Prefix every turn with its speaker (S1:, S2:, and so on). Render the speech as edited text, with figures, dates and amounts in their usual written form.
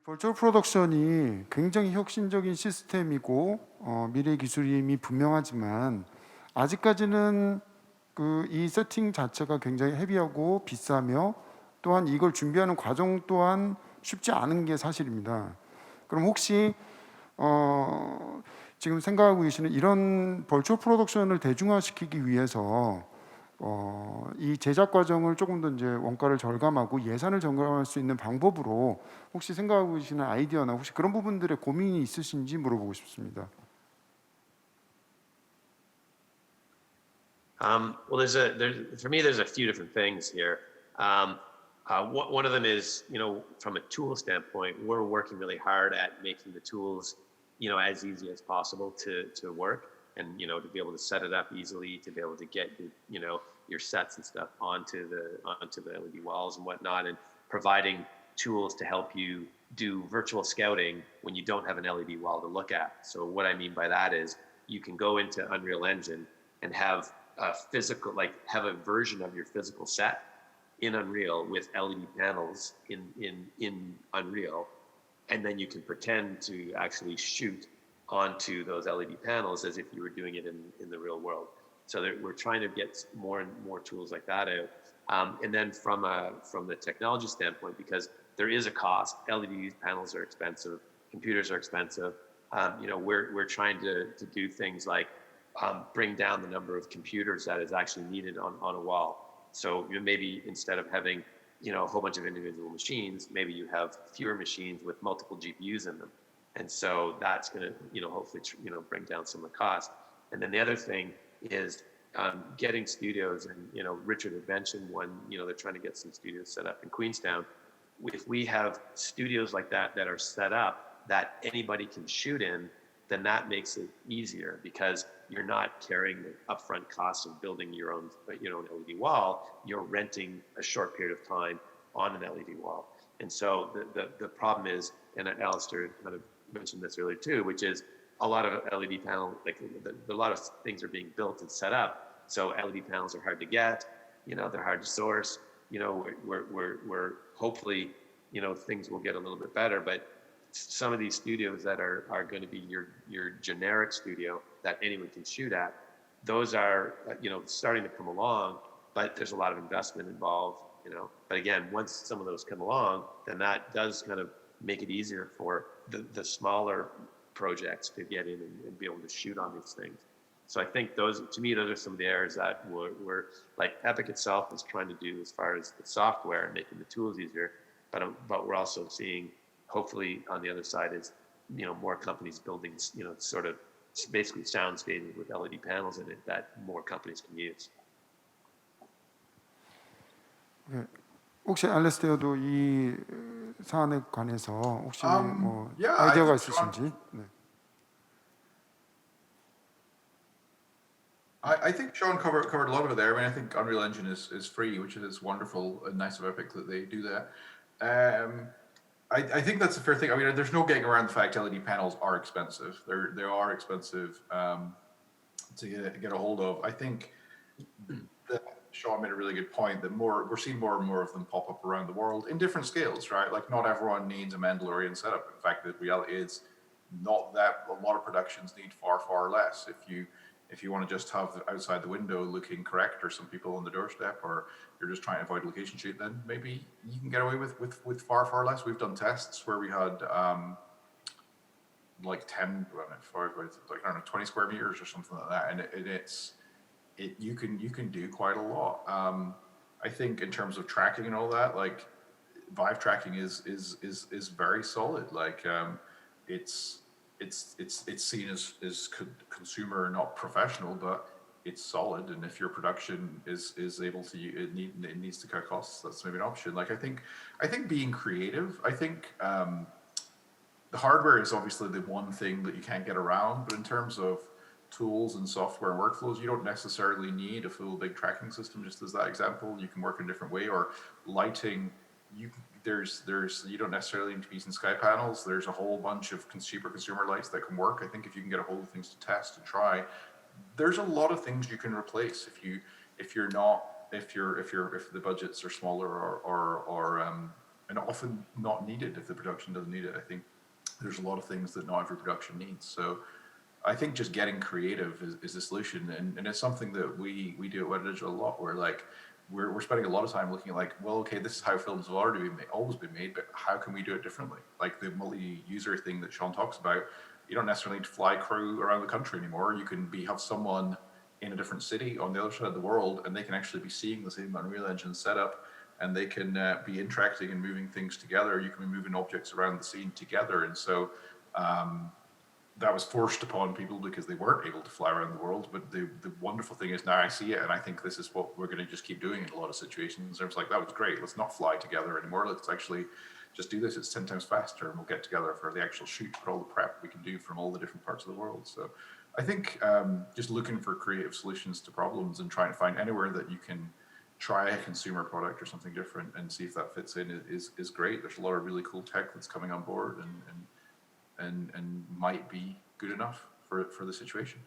S1: 버추얼 프로덕션이 굉장히 혁신적인 시스템이고 미래 기술임이 분명하지만 아직까지는 이 세팅 자체가 굉장히 헤비하고 비싸며 또한 이걸 준비하는 과정 또한 쉽지 않은 게 사실입니다. 그럼 혹시 지금 생각하고 계시는 이런 버추얼 프로덕션을 대중화시키기 위해서 이 제작 과정을 조금 더 이제 원가를 절감하고 예산을 절감할 수 있는 방법으로 혹시 생각하고 계시는 아이디어나 혹시 그런 부분들에 고민이 있으신지 물어보고 싶습니다.
S2: Well, for me, there's a few different things here. One of them is, from a tool standpoint, we're working really hard at making the tools, as easy as possible to work, and to be able to set it up easily, to be able to get your sets and stuff onto the LED walls and whatnot, and providing tools to help you do virtual scouting when you don't have an LED wall to look at. So what I mean by that is you can go into Unreal Engine and have have a version of your physical set in Unreal with LED panels in Unreal, and then you can pretend to actually shoot onto those LED panels as if you were doing it in the real world. So we're trying to get more and more tools like that out. And then from the technology standpoint, because there is a cost, LED panels are expensive, computers are expensive. We're trying to do things like bring down the number of computers that is actually needed on a wall. So maybe instead of having a whole bunch of individual machines, maybe you have fewer machines with multiple GPUs in them, and so that's going to hopefully bring down some of the cost. And then the other thing is getting studios, and Richard had mentioned one. They're trying to get some studios set up in Queenstown. If we have studios like that are set up that anybody can shoot in, then that makes it easier because you're not carrying the upfront costs of building your own LED wall. You're renting a short period of time on an LED wall. And so the problem is, and Alistair kind of mentioned this earlier too, which is a lot of LED panel, a lot of things are being built and set up. So LED panels are hard to get, they're hard to source. We're hopefully, things will get a little bit better, but some of these studios that are going to be your generic studio that anyone can shoot at, those are starting to come along, but there's a lot of investment involved. But again, once some of those come along, then that does kind of make it easier for the smaller projects to get in and be able to shoot on these things. So I think those are some of the areas that we're like Epic itself is trying to do as far as the software and making the tools easier, but we're also seeing, hopefully on the other side is, more companies building, sort of basically sound stages with LED panels in it that more companies can use.
S1: 네. 혹시 알레스테어도 이 사안에 관해서 혹시 뭐
S3: Yeah,
S1: 아이디어가 있으신지? 네.
S3: I think Sean covered a lot of it there. I mean, I think Unreal Engine is free, which is wonderful and nice of Epic that they do that. I think that's a fair thing. I mean, there's no getting around the fact LED panels are expensive. They are expensive to get a hold of. I think that Sean made a really good point that we're seeing more and more of them pop up around the world in different scales, right? Like not everyone needs a Mandalorian setup. In fact, the reality is not that a lot of productions need far less. If you want to just have outside the window looking correct, or some people on the doorstep, or you're just trying to avoid location shoot, then maybe you can get away with far less. We've done tests where we had like 10, like I don't know, 20 square meters or something like that, and you can do quite a lot. I think in terms of tracking and all that, like Vive tracking is very solid. Like it's seen as consumer, not professional, but it's solid. And if your production is able to, it needs to cut costs, that's maybe an option. Like I think being creative. I think the hardware is obviously the one thing that you can't get around, but in terms of tools and software and workflows, you don't necessarily need a full big tracking system. Just as that example, you can work in a different way. Or lighting, you don't necessarily need to be using sky panels. There's a whole bunch of cheaper consumer lights that can work. I think if you can get a hold of things to test and try, there's a lot of things you can replace if the budgets are smaller or and often not needed if the production doesn't need it. I think there's a lot of things that not every production needs. So I think just getting creative is the solution, and it's something that we do at Weta Digital a lot. Where like we're spending a lot of time looking at like, well, okay, this is how films have already been made, always been made, but how can we do it differently? Like the multi-user thing that Sean talks about, you don't necessarily need to fly crew around the country anymore. You can have someone in a different city on the other side of the world, and they can actually be seeing the same Unreal Engine setup, and they can be interacting and moving things together. You can be moving objects around the scene together, and so. That was forced upon people because they weren't able to fly around the world. But the wonderful thing is now I see it, and I think this is what we're going to just keep doing in a lot of situations. It's like, that was great. Let's not fly together anymore. Let's actually just do this. It's 10 times faster, and we'll get together for the actual shoot, for all the prep we can do from all the different parts of the world. So I think just looking for creative solutions to problems and trying to find anywhere that you can try a consumer product or something different and see if that fits in is great. There's a lot of really cool tech that's coming on board, and might be good enough for the situation.